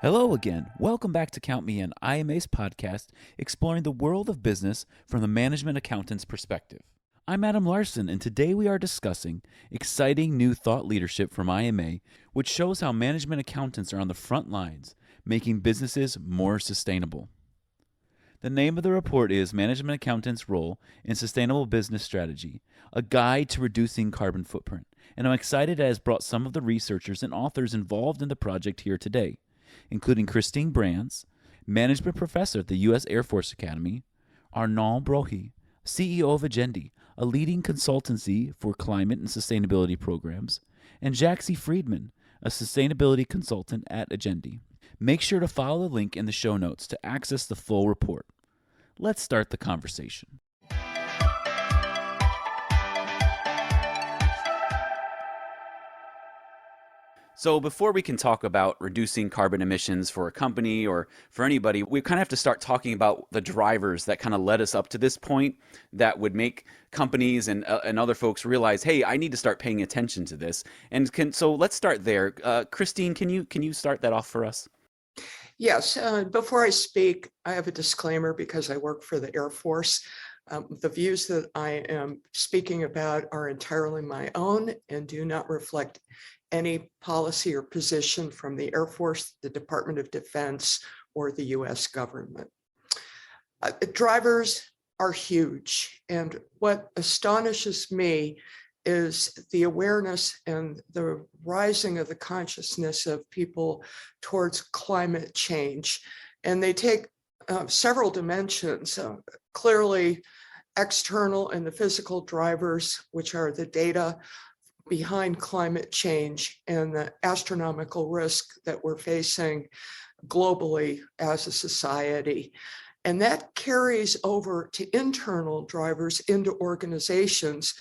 Hello again. Welcome back to Count Me In, IMA's podcast exploring the world of business from the management accountant's perspective. I'm Adam Larson, and today we are discussing exciting new thought leadership from IMA, which shows how management accountants are on the front lines, making businesses more sustainable. The name of the report is Management Accountants' Role in Sustainable Business Strategy, a guide to reducing carbon footprint. And I'm excited it has brought some of the researchers and authors involved in the project here today, including Kristine Brands, management professor at the U.S. Air Force Academy, Arnaud Brohe, CEO of Agendi, a leading consultancy for climate and sustainability programs, and Jaxie Friedman, a sustainability consultant at Agendi. Make sure to follow the link in the show notes to access the full report. Let's start the conversation. So before we can talk about reducing carbon emissions for a company or for anybody, we kind of have to start talking about the drivers that kind of led us up to this point that would make companies and other folks realize, hey, I need to start paying attention to this. So let's start there. Kristine, can you start that off for us? Yes. Before I speak, I have a disclaimer because I work for the Air Force. The views that I am speaking about are entirely my own and do not reflect any policy or position from the Air Force, the Department of Defense, or the US government. Drivers are huge. And what astonishes me is the awareness and the rising of the consciousness of people towards climate change. And they take several dimensions, clearly external and the physical drivers, which are the data behind climate change and the astronomical risk that we're facing globally as a society. And that carries over to internal drivers into organizations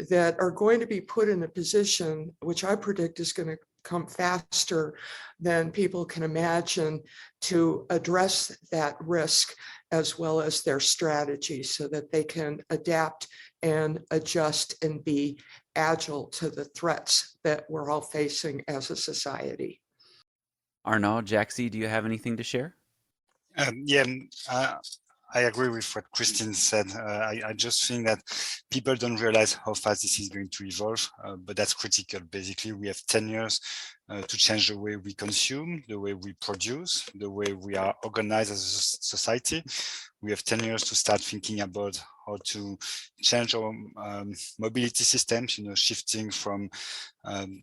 that are going to be put in a position, which I predict is going to come faster than people can imagine, to address that risk as well as their strategy so that they can adapt and adjust and be agile to the threats that we're all facing as a society. Arnaud, Jaxie, do you have anything to share? I agree with what Kristine said. I just think that people don't realize how fast this is going to evolve, but that's critical. Basically, we have 10 years to change the way we consume, the way we produce, the way we are organized as a society. We have 10 years to start thinking about how to change our mobility systems, shifting from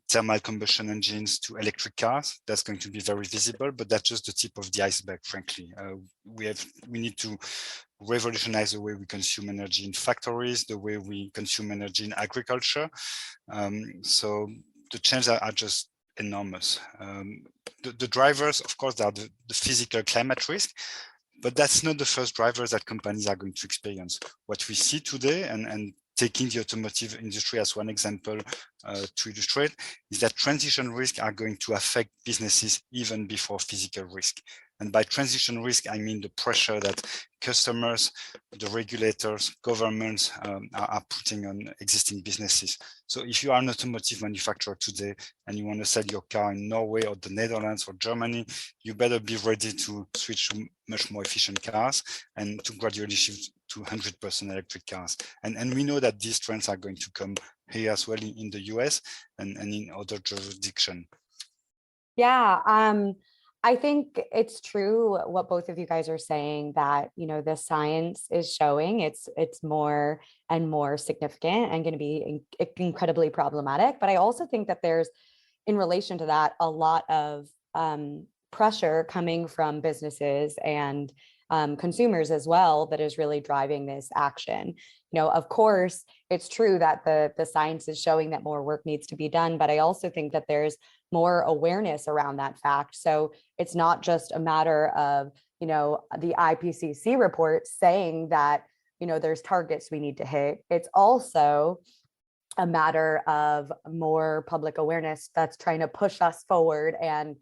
thermal combustion engines to electric cars. That's going to be very visible, but that's just the tip of the iceberg, frankly. We need to revolutionize the way we consume energy in factories, the way we consume energy in agriculture. So the changes are just enormous. The drivers, of course, are the physical climate risk, but that's not the first drivers that companies are going to experience. What we see today, and taking the automotive industry as one example to illustrate, is that transition risks are going to affect businesses even before physical risk. And by transition risk, I mean the pressure that customers, the regulators, governments are putting on existing businesses. So if you are an automotive manufacturer today and you want to sell your car in Norway or the Netherlands or Germany, you better be ready to switch to much more efficient cars and to gradually shift to 100% electric cars. And we know that these trends are going to come here as well in the US and in other jurisdictions. Yeah, I think it's true what both of you guys are saying, that the science is showing it's more and more significant and going to be incredibly problematic. But I also think that there's, in relation to that, a lot of pressure coming from businesses and consumers as well that is really driving this action. Of course, it's true that the science is showing that more work needs to be done, but I also think that there's more awareness around that fact. So it's not just a matter of, the IPCC report saying that, there's targets we need to hit. It's also a matter of more public awareness that's trying to push us forward. And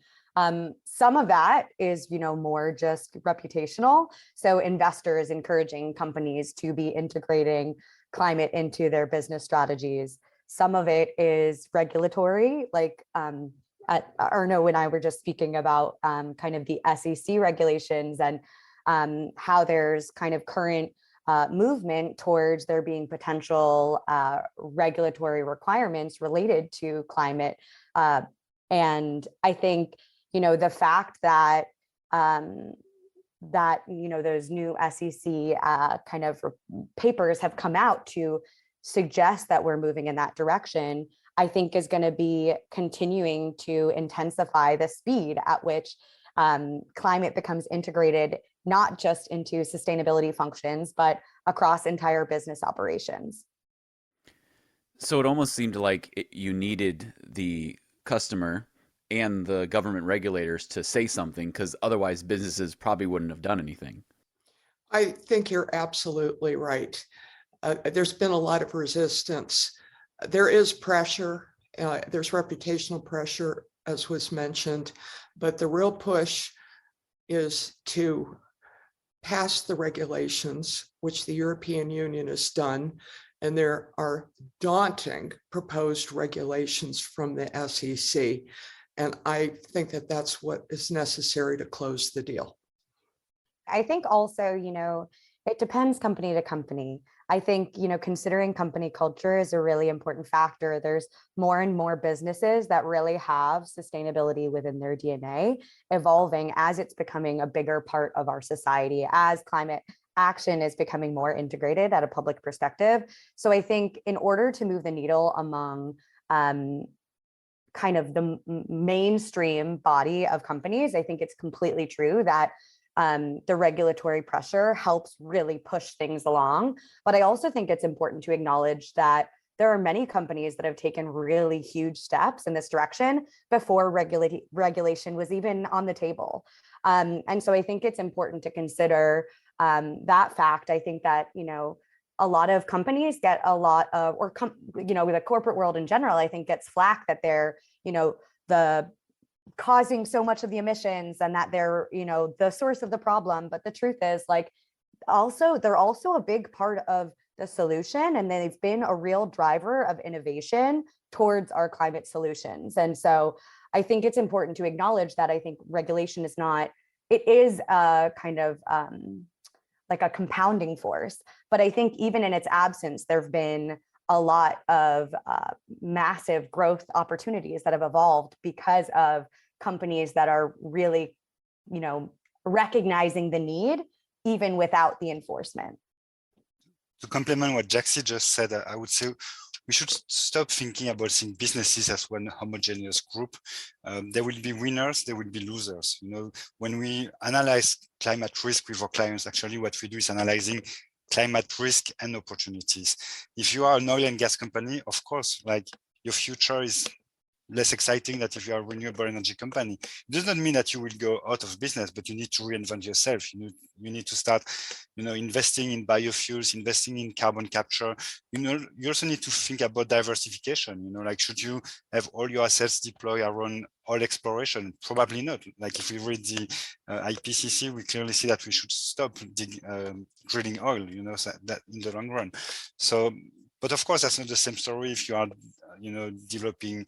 some of that is, more just reputational. So investors encouraging companies to be integrating climate into their business strategies. Some of it is regulatory, like Arnaud and I were just speaking about kind of the SEC regulations and how there's kind of current movement towards there being potential regulatory requirements related to climate. And I think, the fact that those new SEC kind of papers have come out to suggest that we're moving in that direction, I think is going to be continuing to intensify the speed at which climate becomes integrated, not just into sustainability functions, but across entire business operations. So it almost seemed like you needed the customer and the government regulators to say something, because otherwise businesses probably wouldn't have done anything. I think you're absolutely right. There's been a lot of resistance. There is pressure. There's reputational pressure, as was mentioned, but the real push is to pass the regulations, which the European Union has done. And there are daunting proposed regulations from the SEC. And I think that that's what is necessary to close the deal. I think also, it depends company to company. I think, considering company culture is a really important factor. There's more and more businesses that really have sustainability within their DNA, evolving as it's becoming a bigger part of our society, as climate action is becoming more integrated at a public perspective. So I think in order to move the needle among kind of the mainstream body of companies, I think it's completely true that the regulatory pressure helps really push things along. But I also think it's important to acknowledge that there are many companies that have taken really huge steps in this direction before regulation was even on the table. And so I think it's important to consider that fact. I think that, a lot of companies get a lot of, with the corporate world in general, I think gets flack that they're, the causing so much of the emissions and that they're, the source of the problem. But the truth is, they're also a big part of the solution, and they've been a real driver of innovation towards our climate solutions. And so I think it's important to acknowledge that I think regulation is not, it is a kind of like a compounding force. But I think even in its absence, there have been a lot of massive growth opportunities that have evolved because of companies that are really, recognizing the need even without the enforcement. To complement what Jaxie just said, I would say we should stop thinking about seeing businesses as one homogeneous group. There will be winners, there will be losers. When we analyze climate risk with our clients, actually what we do is analyzing climate risk and opportunities. If you are an oil and gas company, of course, your future is less exciting than if you are a renewable energy company. It does not mean that you will go out of business, but you need to reinvent yourself. You need to start, investing in biofuels, investing in carbon capture. You also need to think about diversification. Should you have all your assets deployed around oil exploration? Probably not. If we read the IPCC, we clearly see that we should stop drilling oil, so that in the long run. So, but of course, that's not the same story if you are, developing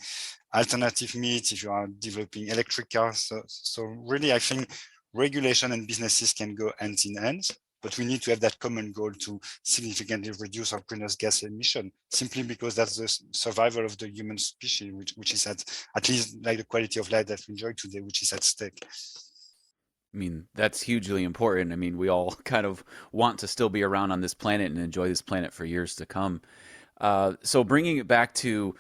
alternative meats, if you are developing electric cars. So really, I think regulation and businesses can go hand in hand, but we need to have that common goal to significantly reduce our greenhouse gas emission, simply because that's the survival of the human species, which is at least the quality of life that we enjoy today, which is at stake. I mean, that's hugely important. I mean, we all kind of want to still be around on this planet and enjoy this planet for years to come. So bringing it back to,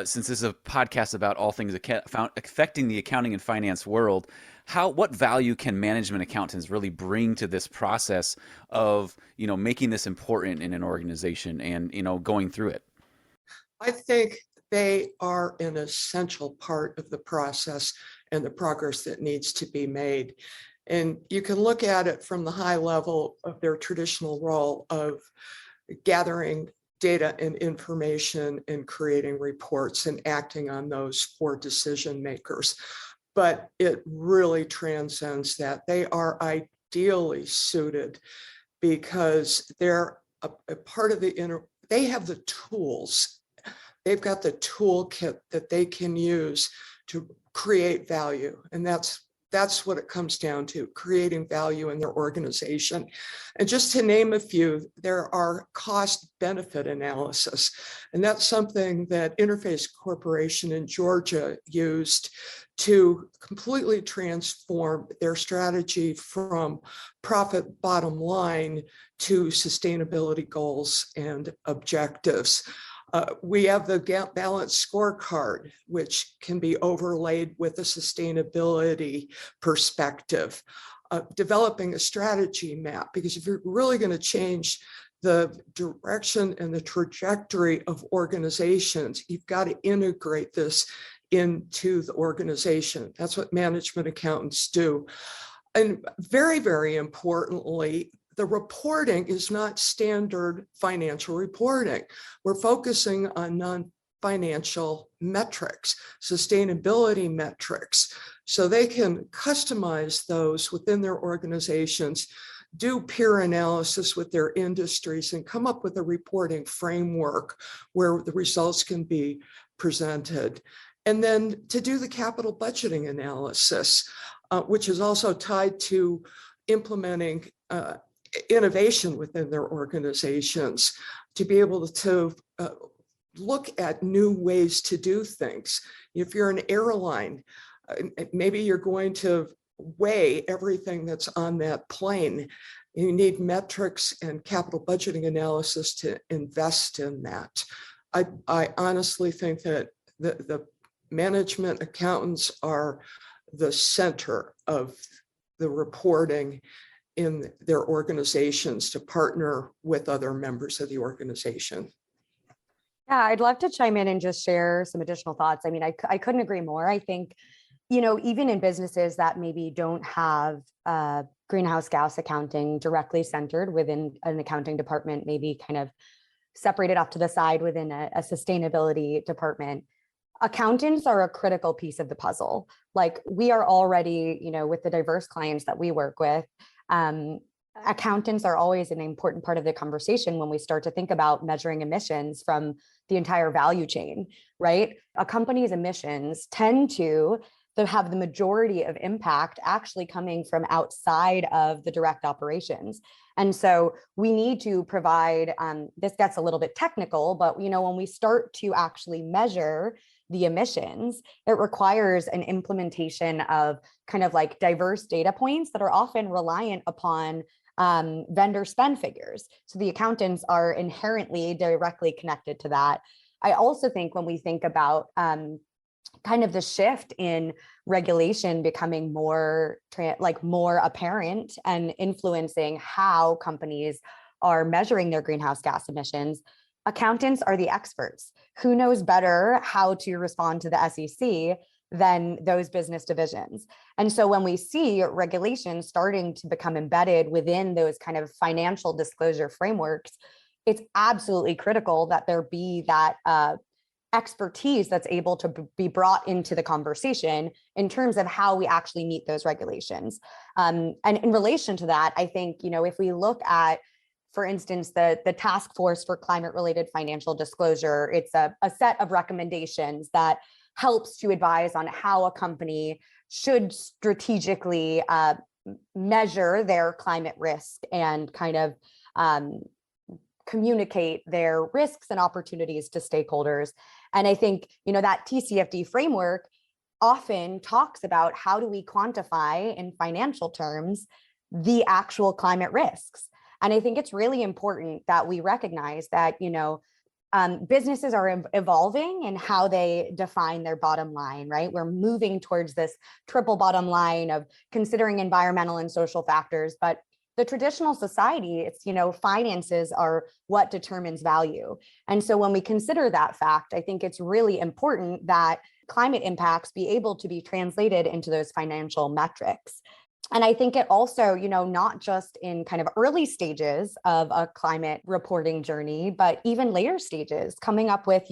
since this is a podcast about all things affecting the accounting and finance world, what value can management accountants really bring to this process of, making this important in an organization and, going through it? I think they are an essential part of the process and the progress that needs to be made. And you can look at it from the high level of their traditional role of gathering data and information and creating reports and acting on those for decision makers. But it really transcends that. They are ideally suited because they're a part of they have the tools. They've got the toolkit that they can use to create value. And that's what it comes down to, creating value in their organization. And just to name a few, there are cost benefit analysis. And that's something that Interface Corporation in Georgia used to completely transform their strategy from profit bottom line to sustainability goals and objectives. We have the balanced scorecard, which can be overlaid with a sustainability perspective. Developing a strategy map, because if you're really going to change the direction and the trajectory of organizations, you've got to integrate this into the organization. That's what management accountants do. And very, very importantly, the reporting is not standard financial reporting. We're focusing on non-financial metrics, sustainability metrics, so they can customize those within their organizations, do peer analysis with their industries, and come up with a reporting framework where the results can be presented. And then to do the capital budgeting analysis, which is also tied to implementing innovation within their organizations, to be able to look at new ways to do things. If you're an airline, maybe you're going to weigh everything that's on that plane. You need metrics and capital budgeting analysis to invest in that. I honestly think that the management accountants are the center of the reporting in their organizations to partner with other members of the organization. Yeah, I'd love to chime in and just share some additional thoughts. I mean, I couldn't agree more. I think, even in businesses that maybe don't have greenhouse gas accounting directly centered within an accounting department, maybe kind of separated off to the side within a sustainability department, accountants are a critical piece of the puzzle. Like, we are already, with the diverse clients that we work with, accountants are always an important part of the conversation when we start to think about measuring emissions from the entire value chain, right? A company's emissions tend to have the majority of impact actually coming from outside of the direct operations. And so we need to provide, this gets a little bit technical, but when we start to actually measure the emissions, it requires an implementation of kind of like diverse data points that are often reliant upon vendor spend figures. So the accountants are inherently directly connected to that. I also think when we think about kind of the shift in regulation becoming more apparent and influencing how companies are measuring their greenhouse gas emissions, accountants are the experts. Who knows better how to respond to the SEC than those business divisions? And so when we see regulations starting to become embedded within those kind of financial disclosure frameworks, it's absolutely critical that there be that expertise that's able to be brought into the conversation in terms of how we actually meet those regulations. And in relation to that, I think, if we look at, for instance, the task force for climate-related financial disclosure, it's a set of recommendations that helps to advise on how a company should strategically measure their climate risk and kind of communicate their risks and opportunities to stakeholders. And I think, that TCFD framework often talks about how do we quantify in financial terms the actual climate risks. And I think it's really important that we recognize that, businesses are evolving in how they define their bottom line, right? We're moving towards this triple bottom line of considering environmental and social factors, but the traditional society, it's, finances are what determines value. And so when we consider that fact, I think it's really important that climate impacts be able to be translated into those financial metrics. And I think it also, not just in kind of early stages of a climate reporting journey, but even later stages, coming up with,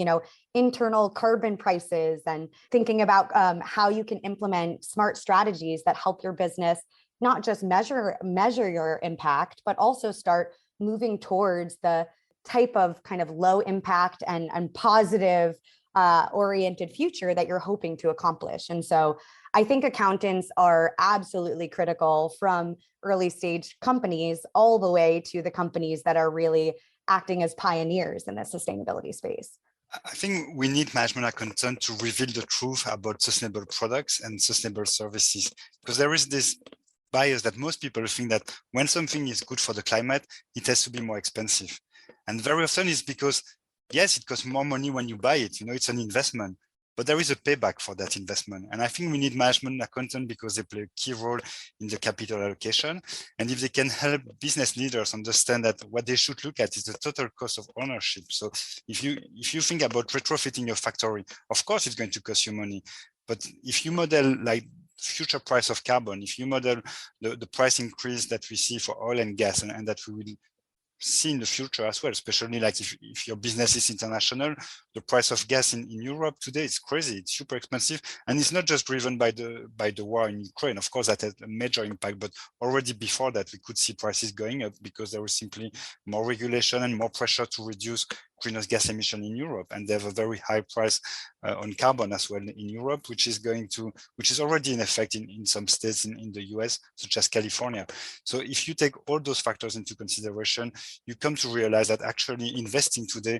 internal carbon prices and thinking about how you can implement smart strategies that help your business not just measure your impact, but also start moving towards the type of kind of low impact and positive oriented future that you're hoping to accomplish. And so I think accountants are absolutely critical, from early stage companies all the way to the companies that are really acting as pioneers in the sustainability space. I think we need management accountants to reveal the truth about sustainable products and sustainable services, because there is this bias that most people think that when something is good for the climate, it has to be more expensive. And very often it's because, yes, it costs more money when you buy it, it's an investment, but there is a payback for that investment. And I think we need management accountant because they play a key role in the capital allocation. And if they can help business leaders understand that what they should look at is the total cost of ownership. So if you think about retrofitting your factory, of course it's going to cost you money. But if you model like future price of carbon, if you model the price increase that we see for oil and gas, and that we will see in the future as well, especially like if your business is international, the price of gas in Europe today is crazy. It's super expensive, and it's not just driven by the war in Ukraine. Of course, that has a major impact, but already before that, we could see prices going up because there was simply more regulation and more pressure to reduce greenhouse gas emission in Europe, and they have a very high price on carbon as well in Europe, which is already in effect in some states in the US, such as California. So if you take all those factors into consideration, you come to realize that actually investing today,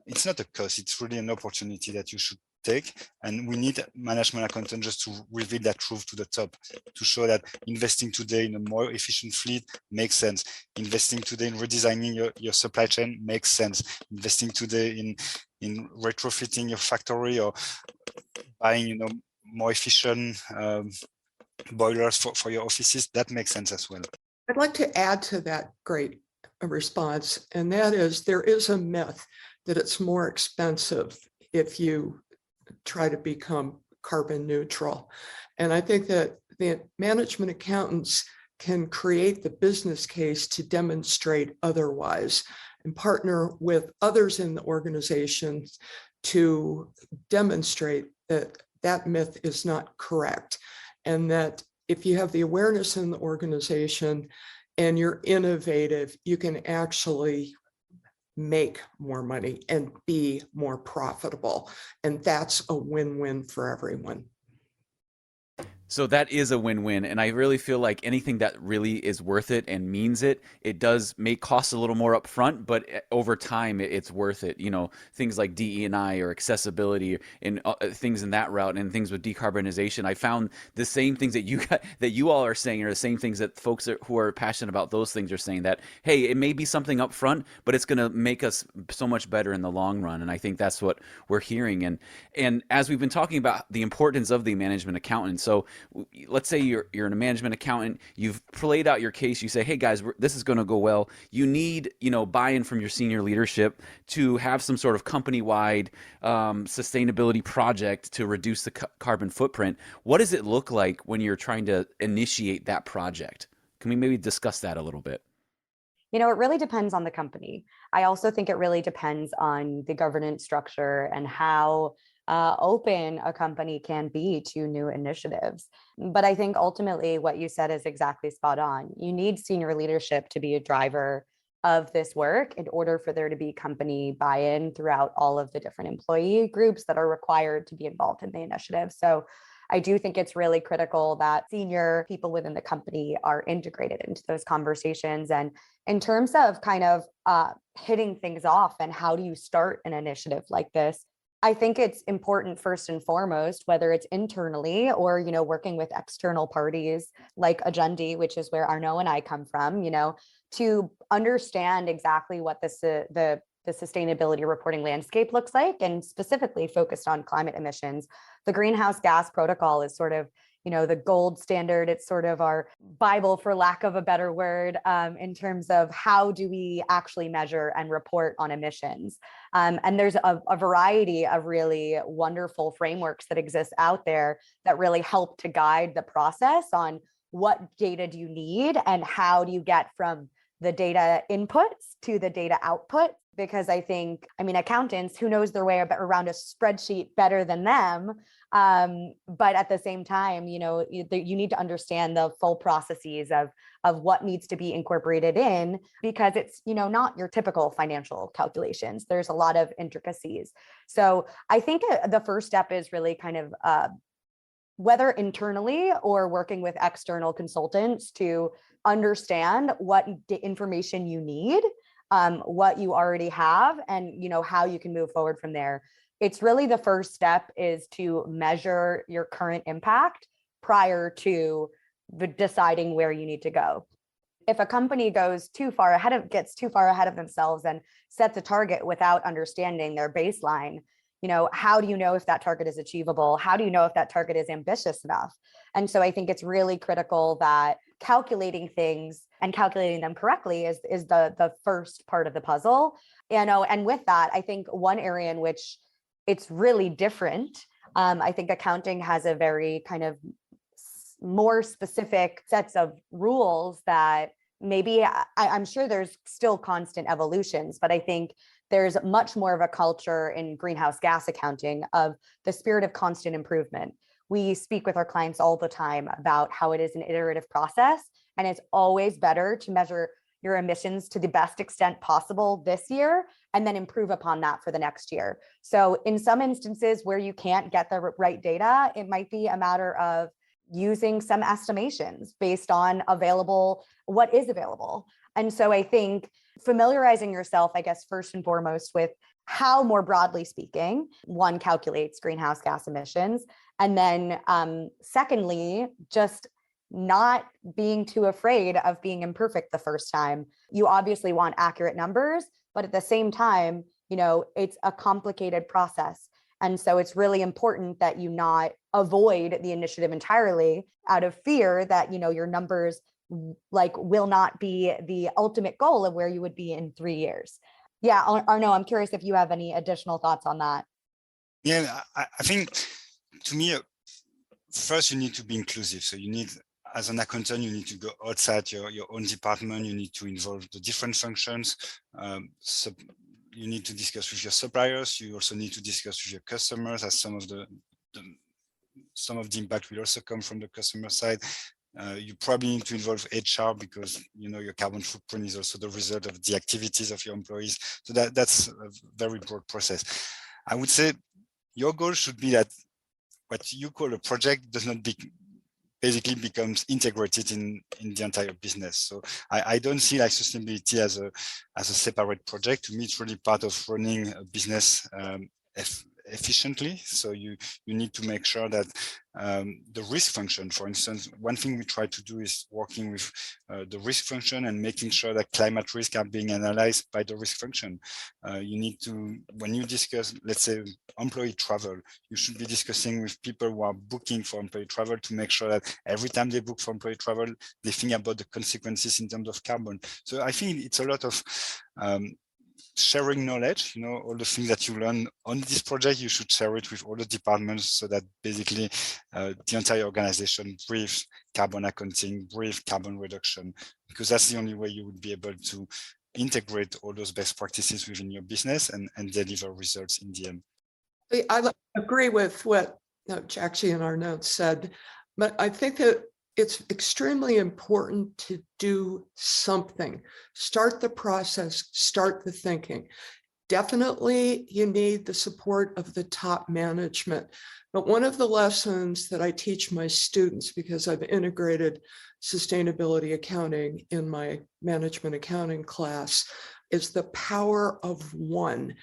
it's not a cost, it's really an opportunity that you should take. And we need management accountants just to reveal that truth to the top, to show that investing today in a more efficient fleet makes sense. Investing today in redesigning your supply chain makes sense. Investing today in retrofitting your factory or buying, more efficient boilers for your offices, that makes sense as well. I'd like to add to that great response, and that is there is a myth that it's more expensive if you try to become carbon neutral. And I think that the management accountants can create the business case to demonstrate otherwise and partner with others in the organization to demonstrate that that myth is not correct. And that if you have the awareness in the organization and you're innovative, you can actually make more money and be more profitable. And that's a win-win for everyone. So that is a win-win, and I really feel like anything that really is worth it and means it, it does may cost a little more upfront, but over time it's worth it. Things like DE&I or accessibility and things in that route, and things with decarbonization. I found the same things that you all are saying are the same things that folks who are passionate about those things are saying. That hey, it may be something upfront, but it's going to make us so much better in the long run. And I think that's what we're hearing. And as we've been talking about the importance of the management accountant, so let's say you're a management accountant, you've laid out your case, you say, hey guys, this is going to go well. You need, buy-in from your senior leadership to have some sort of company-wide sustainability project to reduce the carbon footprint. What does it look like when you're trying to initiate that project? Can we maybe discuss that a little bit? It really depends on the company. I also think it really depends on the governance structure and how open a company can be to new initiatives. But I think ultimately what you said is exactly spot on. You need senior leadership to be a driver of this work in order for there to be company buy-in throughout all of the different employee groups that are required to be involved in the initiative. So I do think it's really critical that senior people within the company are integrated into those conversations. And in terms of kind of hitting things off and how do you start an initiative like this, I think it's important first and foremost, whether it's internally or, working with external parties like Agendi, which is where Arnaud and I come from, to understand exactly what the sustainability reporting landscape looks like, and specifically focused on climate emissions. The greenhouse gas protocol is sort of, the gold standard. It's sort of our Bible, for lack of a better word, in terms of how do we actually measure and report on emissions. And there's a variety of really wonderful frameworks that exist out there that really help to guide the process on what data do you need and how do you get from the data inputs to the data output because I think, accountants, who knows their way around a spreadsheet better than them? But at the same time, you need to understand the full processes of what needs to be incorporated in, because it's, not your typical financial calculations. There's a lot of intricacies. So I think the first step is really kind of whether internally or working with external consultants to understand what information you need, what you already have, and how you can move forward from there. It's really the first step is to measure your current impact prior to deciding where you need to go. If a company gets too far ahead of themselves and sets a target without understanding their baseline, how do you know if that target is achievable? How do you know if that target is ambitious enough? And so I think it's really critical that calculating things and calculating them correctly is the first part of the puzzle. And with that, I think one area in which it's really different, I think accounting has a very kind of more specific sets of rules that maybe I'm sure there's still constant evolutions, but I think there's much more of a culture in greenhouse gas accounting of the spirit of constant improvement. We speak with our clients all the time about how it is an iterative process, and it's always better to measure your emissions to the best extent possible this year and then improve upon that for the next year. So in some instances where you can't get the right data, it might be a matter of using some estimations based on what is available. And so I think familiarizing yourself, I guess, first and foremost with how, more broadly speaking, one calculates greenhouse gas emissions. And then secondly, just not being too afraid of being imperfect the first time. You obviously want accurate numbers, but at the same time, it's a complicated process. And so it's really important that you not avoid the initiative entirely out of fear that, your numbers will not be the ultimate goal of where you would be in 3 years. Yeah, Arnaud, I'm curious if you have any additional thoughts on that. Yeah, I think to me, first you need to be inclusive. So you need, as an accountant, you need to go outside your own department. You need to involve the different functions. So you need to discuss with your suppliers. You also need to discuss with your customers, as some of the impact will also come from the customer side. You probably need to involve HR because your carbon footprint is also the result of the activities of your employees. So that's a very broad process. I would say your goal should be that what you call a project does not basically becomes integrated in the entire business. So I don't see sustainability as a separate project. To me, it's really part of running a business efficiently. So you need to make sure that the risk function, for instance, one thing we try to do is working with the risk function and making sure that climate risk are being analyzed by the risk function. You need to, when you discuss, let's say, employee travel, you should be discussing with people who are booking for employee travel to make sure that every time they book for employee travel, they think about the consequences in terms of carbon. So I think it's a lot of sharing knowledge, all the things that you learn on this project, you should share it with all the departments so that basically the entire organization breathes carbon accounting, breathes carbon reduction, because that's the only way you would be able to integrate all those best practices within your business and deliver results in the end. I agree with what Jaxie and Arnaud said, but I think that it's extremely important to do something. Start the process, start the thinking. Definitely, you need the support of the top management. But one of the lessons that I teach my students, because I've integrated sustainability accounting in my management accounting class, is the power of one.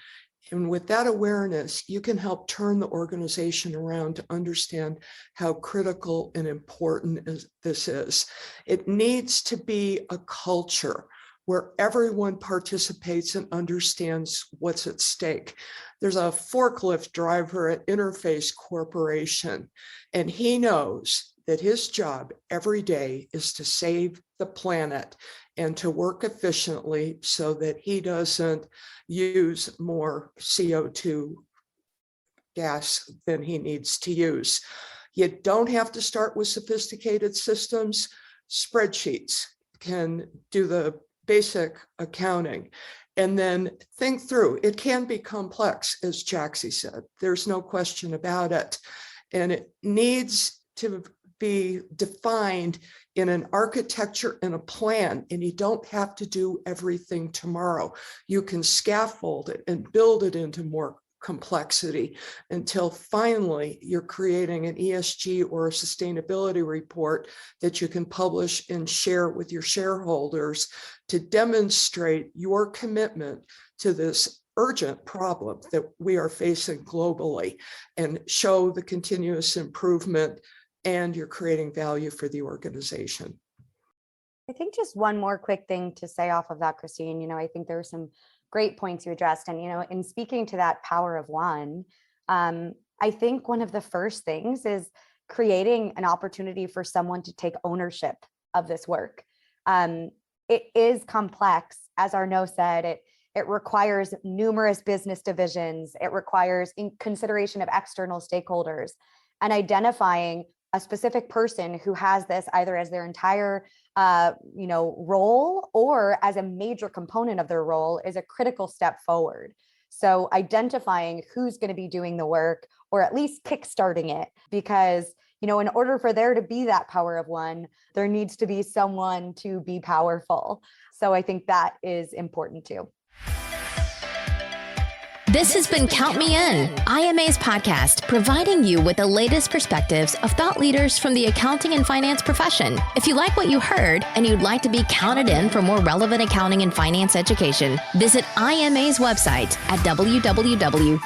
And with that awareness, you can help turn the organization around to understand how critical and important this is. It needs to be a culture where everyone participates and understands what's at stake. There's a forklift driver at Interface Corporation, and he knows that his job every day is to save the planet and to work efficiently so that he doesn't use more CO2 gas than he needs to use. You don't have to start with sophisticated systems. Spreadsheets can do the basic accounting. And then think through. It can be complex, as Jaxie said. There's no question about it. And it needs to be defined in an architecture and a plan, and you don't have to do everything tomorrow. You can scaffold it and build it into more complexity until finally you're creating an ESG or a sustainability report that you can publish and share with your shareholders to demonstrate your commitment to this urgent problem that we are facing globally and show the continuous improvement, and you're creating value for the organization. I think just one more quick thing to say off of that, Kristine, I think there were some great points you addressed. And, in speaking to that power of one, I think one of the first things is creating an opportunity for someone to take ownership of this work. It is complex, as Arnaud said. It requires numerous business divisions. It requires consideration of external stakeholders, and identifying a specific person who has this either as their entire role or as a major component of their role is a critical step forward. So identifying who's going to be doing the work, or at least kickstarting it, because in order for there to be that power of one, there needs to be someone to be powerful. So I think that is important too. This has been Count Me In, IMA's podcast, providing you with the latest perspectives of thought leaders from the accounting and finance profession. If you like what you heard and you'd like to be counted in for more relevant accounting and finance education, visit IMA's website at www.imanet.org.